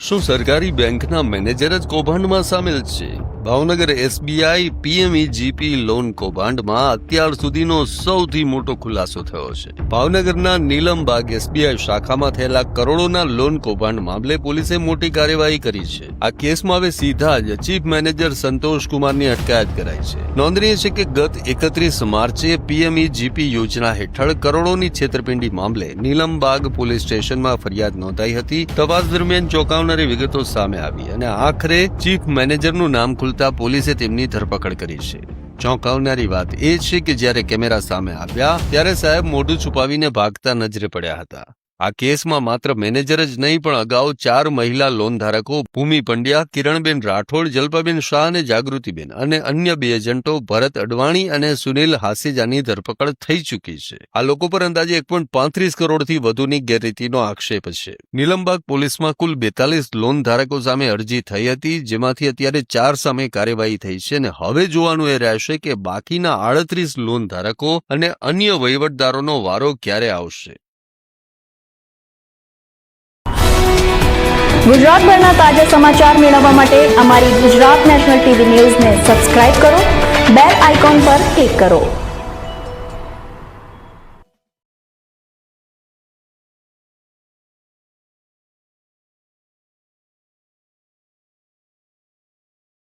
શું સરકારી બેંકના મેનેજર જ કૌભાંડમાં સામેલ છે? ભાવનગર એસબીઆઈ પીએમઈજીપી લોન કૌભાંડમાં અત્યાર સુધીનો સૌથી મોટો ખુલાસો થયો છે. ભાવનગરના નીલમબાગ એસબીઆઈ શાખામાં થયેલા કરોડોના લોન કૌભાંડ મામલે પોલીસે મોટી કાર્યવાહી કરી છે. આ કેસમાં હવે સીધા જ ચીફ મેનેજર સંતોષ કુમારની અટકાયત કરાઈ છે. નોંધનીય છે કે ગત 31 માર્ચે પીએમઈજીપી યોજના હેઠળ કરોડોની છેતરપિંડી મામલે નીલમબાગ પોલીસ સ્ટેશનમાં ફરિયાદ નોંધાઈ હતી. તપાસ દરમિયાન ચોંકાવનારી વિગતો સામે આવી અને આખરે ચીફ મેનેજરનું નામ ખુલતા પોલીસે તેમની ધરપકડ કરી છે. ચોંકાવનારી વાત એ છે કે જ્યારે કેમેરા સામે આવ્યા ત્યારે સાહેબ મોઢું છુપાવીને ભાગતા નજરે પડ્યા હતા. આ કેસમાં માત્ર મેનેજર જ નહીં પણ અગાઉ 4 મહિલા લોન ધારકો ભૂમિ પંડ્યા, કિરણબેન રાઠોડ, જલ્પાબેન શાહ અને જાગૃતિબેન અને અન્ય 2 એજન્ટો ભરત અડવાણી અને સુનિલ હાસેજાની ધરપકડ થઈ ચૂકી છે. આ લોકો પર અંદાજે 1.35 કરોડથી વધુની ગેરરીતિનો આક્ષેપ છે. નીલમબાગ પોલીસમાં કુલ 42 લોન ધારકો સામે અરજી થઈ હતી, જેમાંથી અત્યારે 4 સામે કાર્યવાહી થઈ છે અને હવે જોવાનું એ રહેશે કે બાકીના 38 લોન ધારકો અને અન્ય વહીવટદારોનો વારો ક્યારે આવશે. ગુજરાતભરના તાજા સમાચાર મેળવવા માટે અમારી ગુજરાત નેશનલ ટીવી ન્યૂઝને સબસ્ક્રાઇબ કરો, બેલ આઇકોન પર ક્લિક કરો.